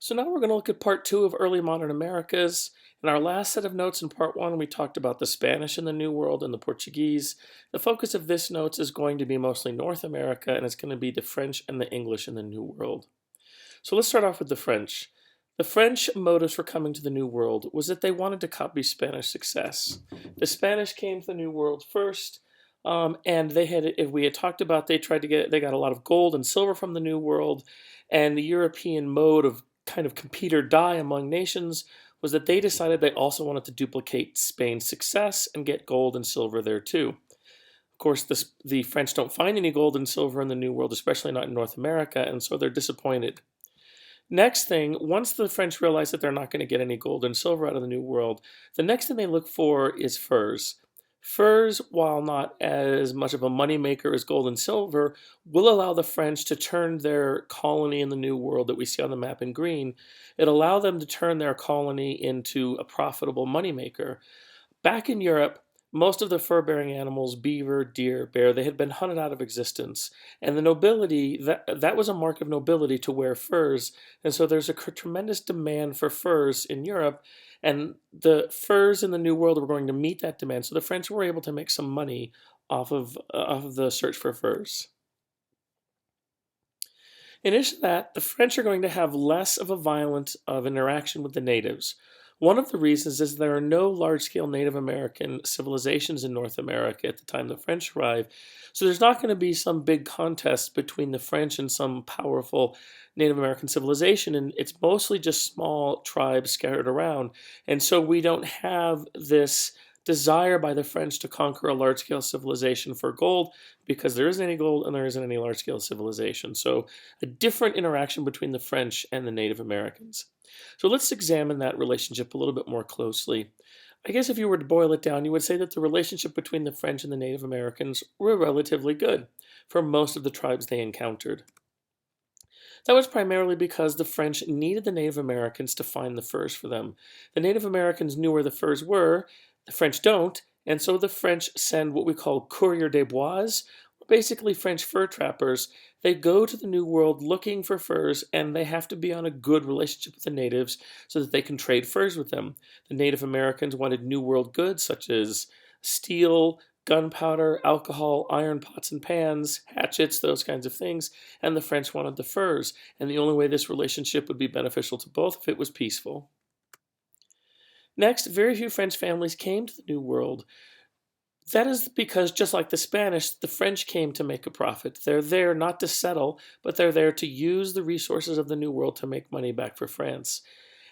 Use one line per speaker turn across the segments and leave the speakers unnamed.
So now we're going to look at part two of early modern Americas. In our last set of notes in part one, we talked about the Spanish in the New World and the Portuguese. The focus of this notes is going to be mostly North America, and it's going to be the French and the English in the New World. So let's start off with the French. The French motives for coming to the New World was that they wanted to copy Spanish success. The Spanish came to the New World first, and they had, if we had talked about, they got a lot of gold and silver from the New World, and the European mode of kind of compete or die among nations was that they decided they also wanted to duplicate Spain's success and get gold and silver there too. Of course, the French don't find any gold and silver in the New World, especially not in North America, and so they're disappointed. Next thing, once the French realize that they're not going to get any gold and silver out of the New World, the next thing they look for is furs. Furs, while not as much of a moneymaker as gold and silver, will allow the French to turn their colony in the New World that we see on the map in green. It allowed them to turn their colony into a profitable moneymaker. Back in Europe, most of the fur-bearing animals, beaver, deer, bear, they had been hunted out of existence. And the nobility, that was a mark of nobility to wear furs. And so there's a tremendous demand for furs in Europe. And the furs in the New World were going to meet that demand. So the French were able to make some money off of the search for furs. In addition to that, the French are going to have less of a violent of interaction with the natives. One of the reasons is there are no large-scale Native American civilizations in North America at the time the French arrive, so there's not going to be some big contest between the French and some powerful Native American civilization, and it's mostly just small tribes scattered around, and so we don't have this desire by the French to conquer a large-scale civilization for gold because there isn't any gold and there isn't any large-scale civilization. So a different interaction between the French and the Native Americans. So let's examine that relationship a little bit more closely. I guess if you were to boil it down, you would say that the relationship between the French and the Native Americans were relatively good for most of the tribes they encountered. That was primarily because the French needed the Native Americans to find the furs for them. The Native Americans knew where the furs were, the French don't, and so the French send what we call courrier des bois, basically French fur trappers. They go to the New World looking for furs, and they have to be on a good relationship with the natives so that they can trade furs with them. The Native Americans wanted New World goods such as steel, gunpowder, alcohol, iron pots and pans, hatchets, those kinds of things, and the French wanted the furs. And the only way this relationship would be beneficial to both if it was peaceful. Next, very few French families came to the New World. That is because, just like the Spanish, the French came to make a profit. They're there not to settle, but they're there to use the resources of the New World to make money back for France.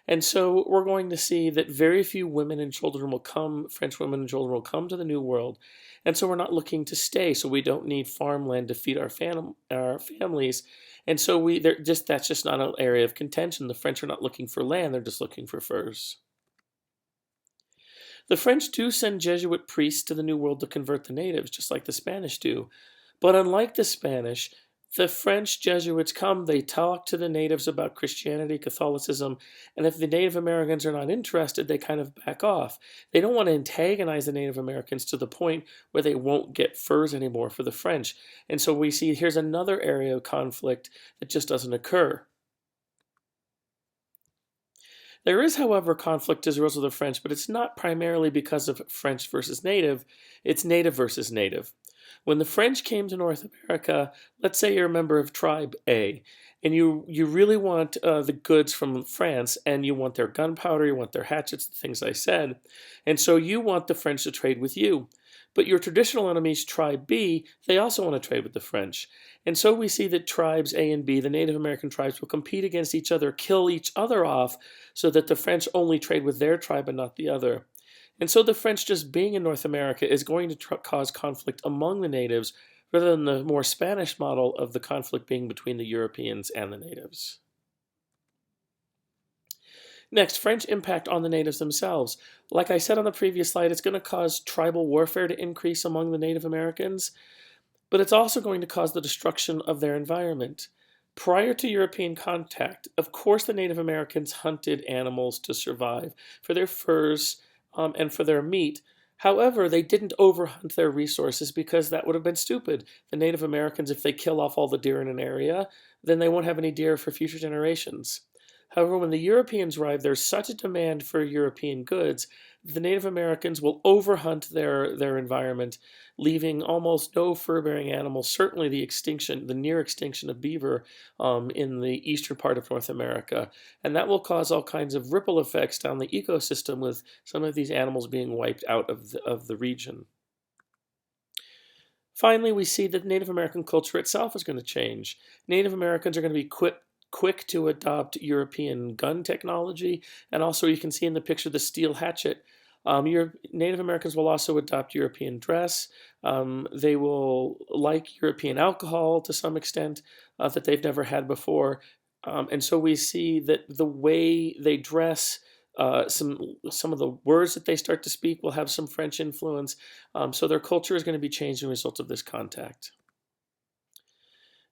And so we're going to see that very few women and children will come, French women and children will come to the New World. And so we're not looking to stay, so we don't need farmland to feed our families. And so that's just not an area of contention. The French are not looking for land, they're just looking for furs. The French do send Jesuit priests to the New World to convert the natives, just like the Spanish do. But unlike the Spanish, the French Jesuits come, they talk to the natives about Christianity, Catholicism, and if the Native Americans are not interested, they kind of back off. They don't want to antagonize the Native Americans to the point where they won't get furs anymore for the French. And so we see here's another area of conflict that just doesn't occur. There is, however, conflict as a result of the French, but it's not primarily because of French versus native, it's native versus native. When the French came to North America, let's say you're a member of Tribe A, and you really want the goods from France, and you want their gunpowder, you want their hatchets, the things I said, and so you want the French to trade with you. But your traditional enemies, Tribe B, they also want to trade with the French. And so we see that tribes A and B, the Native American tribes, will compete against each other, kill each other off, so that the French only trade with their tribe and not the other. And so the French just being in North America is going to cause conflict among the natives, rather than the more Spanish model of the conflict being between the Europeans and the natives. Next, French impact on the natives themselves. Like I said on the previous slide, it's going to cause tribal warfare to increase among the Native Americans, but it's also going to cause the destruction of their environment. Prior to European contact, of course the Native Americans hunted animals to survive for their furs and for their meat. However, they didn't overhunt their resources because that would have been stupid. The Native Americans, if they kill off all the deer in an area, then they won't have any deer for future generations. However, when the Europeans arrive, there's such a demand for European goods that the Native Americans will overhunt their environment, leaving almost no fur-bearing animals, certainly the near extinction of beaver in the eastern part of North America. And that will cause all kinds of ripple effects down the ecosystem with some of these animals being wiped out of the region. Finally, we see that Native American culture itself is going to change. Native Americans are going to be quick to adopt European gun technology, and also you can see in the picture the steel hatchet. Native Americans will also adopt European dress. They will like European alcohol to some extent that they've never had before. And so we see that the way they dress, some of the words that they start to speak will have some French influence. So their culture is going to be changed as a result of this contact.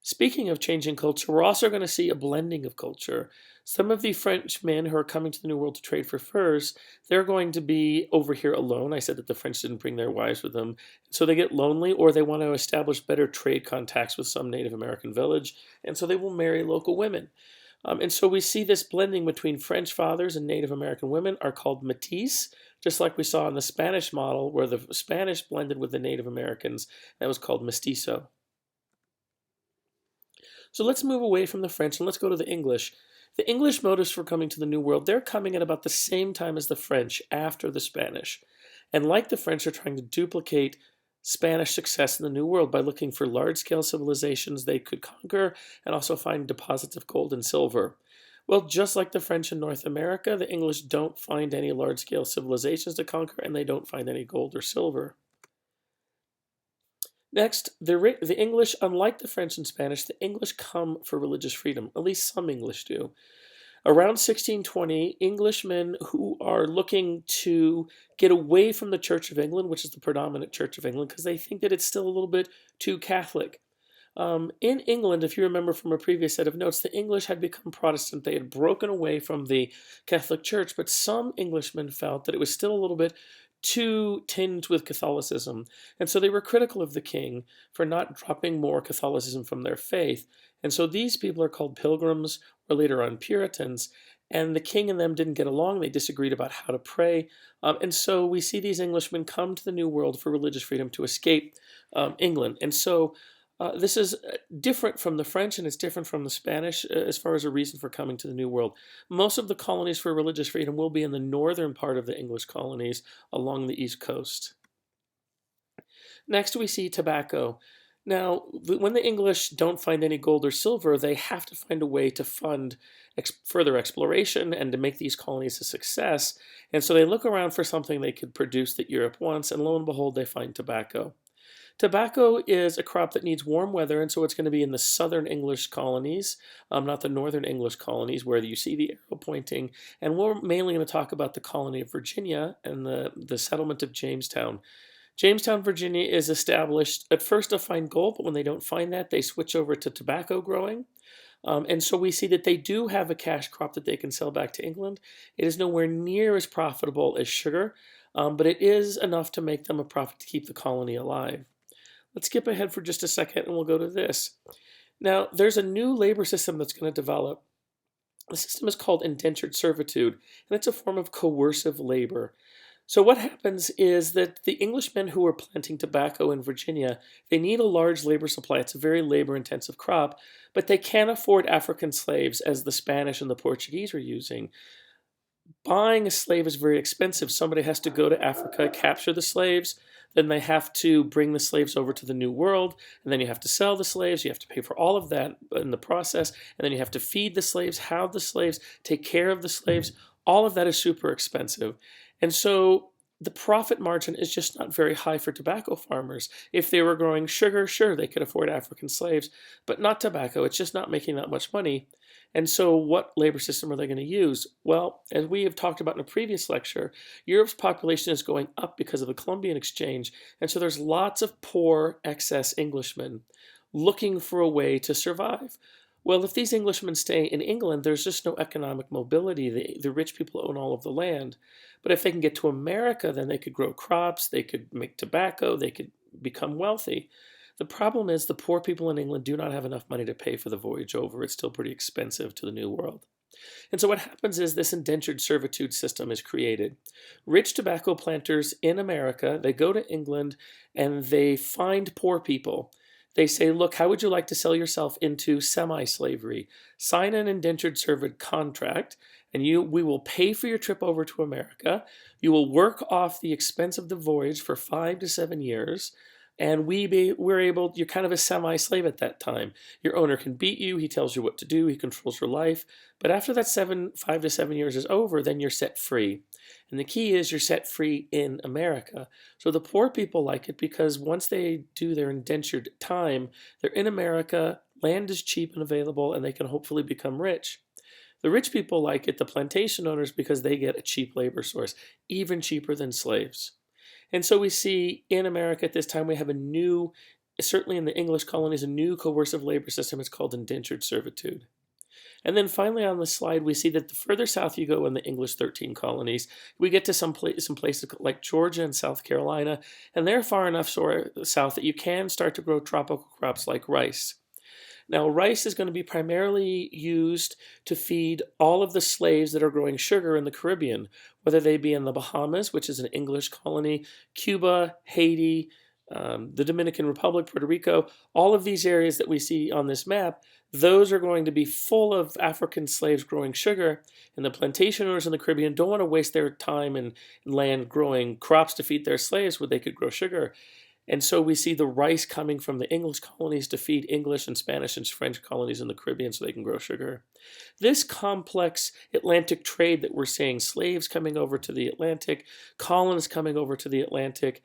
Speaking of changing culture, we're also going to see a blending of culture. Some of the Frenchmen who are coming to the New World to trade for furs, they're going to be over here alone. I said that the French didn't bring their wives with them. So they get lonely, or they want to establish better trade contacts with some Native American village, and so they will marry local women. And so we see this blending between French fathers and Native American women are called métis, just like we saw in the Spanish model, where the Spanish blended with the Native Americans. That was called mestizo. So let's move away from the French and let's go to the English. The English motives for coming to the New World, they're coming at about the same time as the French, after the Spanish. And like the French, are trying to duplicate Spanish success in the New World by looking for large-scale civilizations they could conquer and also find deposits of gold and silver. Well, just like the French in North America, the English don't find any large-scale civilizations to conquer, and they don't find any gold or silver. Next, the English, unlike the French and Spanish, the English come for religious freedom. At least some English do. Around 1620, Englishmen who are looking to get away from the Church of England, which is the predominant Church of England, because they think that it's still a little bit too Catholic. In England, if you remember from a previous set of notes, the English had become Protestant. They had broken away from the Catholic Church, but some Englishmen felt that it was still a little bit too tinged with Catholicism. And so they were critical of the king for not dropping more Catholicism from their faith. And so these people are called pilgrims, or later on Puritans. And the king and them didn't get along. They disagreed about how to pray. And so we see these Englishmen come to the New World for religious freedom to escape England. And so this is different from the French, and it's different from the Spanish as far as a reason for coming to the New World. Most of the colonies for religious freedom will be in the northern part of the English colonies along the east coast. Next, we see tobacco. Now, when the English don't find any gold or silver, they have to find a way to fund further exploration and to make these colonies a success. And so they look around for something they could produce that Europe wants, and lo and behold, they find tobacco. Tobacco is a crop that needs warm weather, and so it's going to be in the southern English colonies, not the northern English colonies where you see the arrow pointing. And we're mainly going to talk about the colony of Virginia and the settlement of Jamestown. Jamestown, Virginia is established at first to find gold, but when they don't find that, they switch over to tobacco growing. And so we see that they do have a cash crop that they can sell back to England. It is nowhere near as profitable as sugar, but it is enough to make them a profit to keep the colony alive. Let's skip ahead for just a second and we'll go to this. Now, there's a new labor system that's going to develop. The system is called indentured servitude, and it's a form of coercive labor. So what happens is that the Englishmen who are planting tobacco in Virginia, they need a large labor supply. It's a very labor-intensive crop, but they can't afford African slaves as the Spanish and the Portuguese are using. Buying a slave is very expensive. Somebody has to go to Africa, capture the slaves, then they have to bring the slaves over to the New World, and then you have to sell the slaves, you have to pay for all of that in the process, and then you have to feed the slaves, house the slaves, take care of the slaves. All of that is super expensive. And so the profit margin is just not very high for tobacco farmers. If they were growing sugar, sure, they could afford African slaves, but not tobacco. It's just not making that much money. And so what labor system are they going to use? Well, as we have talked about in a previous lecture, Europe's population is going up because of the Columbian Exchange. And so there's lots of poor excess Englishmen looking for a way to survive. Well, if these Englishmen stay in England, there's just no economic mobility. The rich people own all of the land. But if they can get to America, then they could grow crops, they could make tobacco, they could become wealthy. The problem is the poor people in England do not have enough money to pay for the voyage over. It's still pretty expensive to the New World. And so what happens is this indentured servitude system is created. Rich tobacco planters in America, they go to England and they find poor people. They say, look, how would you like to sell yourself into semi-slavery? Sign an indentured servant contract, and we will pay for your trip over to America. You will work off the expense of the voyage for 5 to 7 years, and we're able, you're kind of a semi-slave at that time. Your owner can beat you, he tells you what to do, he controls your life. But after that 5 to 7 years is over, then you're set free. And the key is you're set free in America. So the poor people like it because once they do their indentured time, they're in America, land is cheap and available, and they can hopefully become rich. The rich people like it, the plantation owners, because they get a cheap labor source, even cheaper than slaves. And so we see in America at this time, we have a new, certainly in the English colonies, a new coercive labor system. It's called indentured servitude. And then finally on the slide, we see that the further south you go in the English 13 colonies, we get to some places like Georgia and South Carolina, and they're far enough south that you can start to grow tropical crops like rice. Now, rice is going to be primarily used to feed all of the slaves that are growing sugar in the Caribbean, whether they be in the Bahamas, which is an English colony, Cuba, Haiti, the Dominican Republic, Puerto Rico, all of these areas that we see on this map, those are going to be full of African slaves growing sugar, and the plantation owners in the Caribbean don't want to waste their time and land growing crops to feed their slaves where they could grow sugar. And so we see the rice coming from the English colonies to feed English and Spanish and French colonies in the Caribbean so they can grow sugar. This complex Atlantic trade that we're seeing, slaves coming over to the Atlantic, colonists coming over to the Atlantic,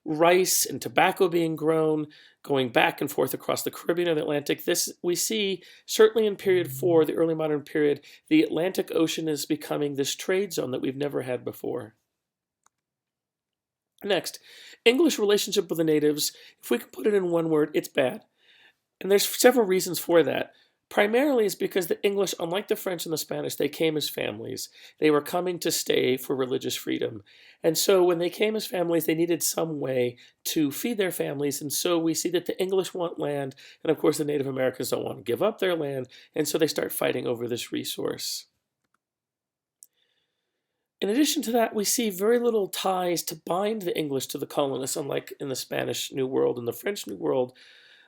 rice and tobacco being grown, going back and forth across the Caribbean and the Atlantic. This we see certainly in period 4, the early modern period, the Atlantic Ocean is becoming this trade zone that we've never had before. Next, English relationship with the natives, if we can put it in one word, it's bad. And there's several reasons for that. Primarily is because the English, unlike the French and the Spanish, they came as families. They were coming to stay for religious freedom. And so when they came as families, they needed some way to feed their families. And so we see that the English want land, and of course the Native Americans don't want to give up their land, and so they start fighting over this resource. In addition to that, we see very little ties to bind the English to the colonists, unlike in the Spanish New World and the French New World.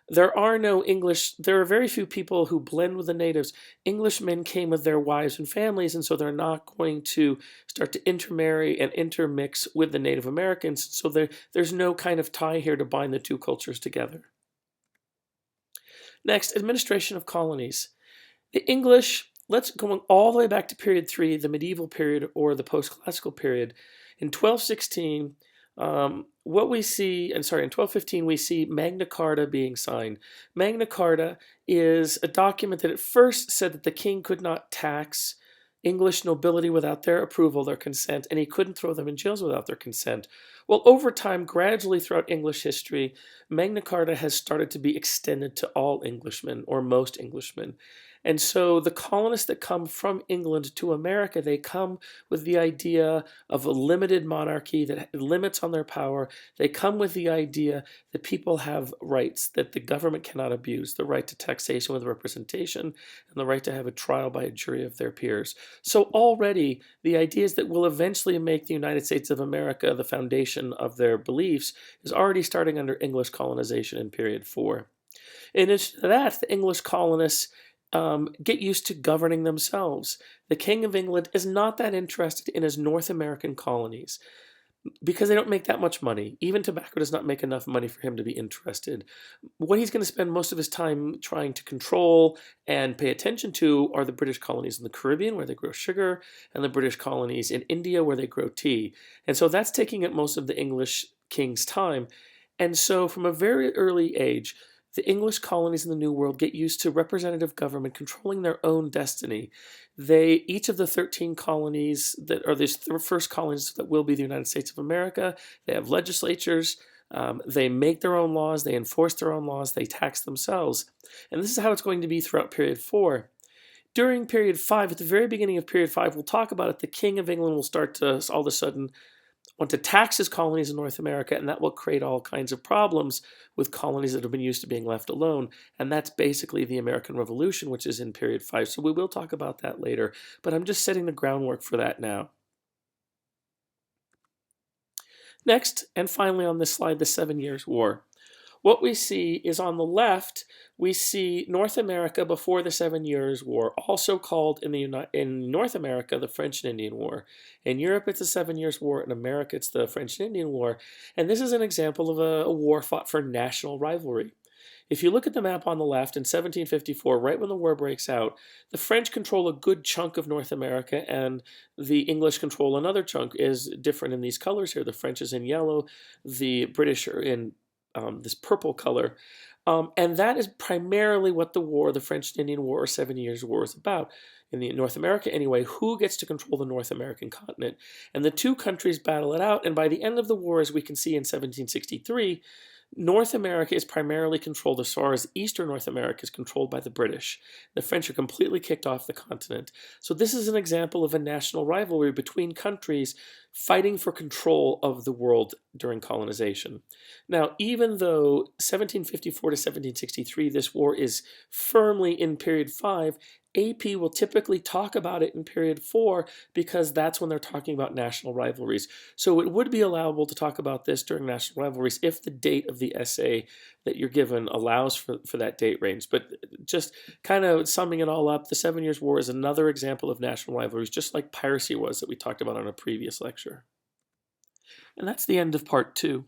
There are very few people who blend with the natives. Englishmen came with their wives and families, and so they're not going to start to intermarry and intermix with the Native Americans. So there's no kind of tie here to bind the two cultures together. Next, administration of colonies. The English, let's go all the way back to period 3, the medieval period or the post-classical period. In 1216, in 1215, we see Magna Carta being signed. Magna Carta is a document that at first said that the king could not tax English nobility without their approval, their consent, and he couldn't throw them in jails without their consent. Well, over time, gradually throughout English history, Magna Carta has started to be extended to all Englishmen, or most Englishmen. And so the colonists that come from England to America, they come with the idea of a limited monarchy that limits on their power. They come with the idea that people have rights that the government cannot abuse, the right to taxation with representation, and the right to have a trial by a jury of their peers. So already the ideas that will eventually make the United States of America the foundation of their beliefs is already starting under English colonization in period 4. In addition to that, the English colonists get used to governing themselves. The King of England is not that interested in his North American colonies because they don't make that much money. Even tobacco does not make enough money for him to be interested. What he's going to spend most of his time trying to control and pay attention to are the British colonies in the Caribbean where they grow sugar and the British colonies in India where they grow tea. And so that's taking up most of the English king's time. And so from a very early age, the English colonies in the New World get used to representative government controlling their own destiny. Each of the 13 colonies that are the first colonies that will be the United States of America, they have legislatures, they make their own laws, they enforce their own laws, they tax themselves. And this is how it's going to be throughout period 4. During period 5, at the very beginning of period 5, we'll talk about it, the King of England will start to all of a sudden want to tax his colonies in North America, and that will create all kinds of problems with colonies that have been used to being left alone. And that's basically the American Revolution, which is in period 5. So we will talk about that later, but I'm just setting the groundwork for that now. Next, and finally on this slide, the 7 Years' War. What we see is on the left, we see North America before the 7 Years' War, also called in North America the French and Indian War. In Europe, it's the 7 Years' War. In America, it's the French and Indian War. And this is an example of a war fought for national rivalry. If you look at the map on the left, in 1754, right when the war breaks out, the French control a good chunk of North America, and the English control another chunk. Is different in these colors here. The French is in yellow, the British are in this purple color. And that is primarily what the French and Indian War or 7 Years' War is about. In North America anyway, who gets to control the North American continent? And the two countries battle it out, and by the end of the war, as we can see in 1763, North America is primarily controlled as far as Eastern North America is controlled by the British. The French are completely kicked off the continent. So this is an example of a national rivalry between countries fighting for control of the world during colonization. Now, even though 1754 to 1763, this war is firmly in period 5, AP will typically talk about it in period 4 because that's when they're talking about national rivalries. So it would be allowable to talk about this during national rivalries if the date of the essay that you're given allows for that date range. But just kind of summing it all up, the 7 Years' War is another example of national rivalries, just like piracy was that we talked about on a previous lecture. And that's the end of part 2.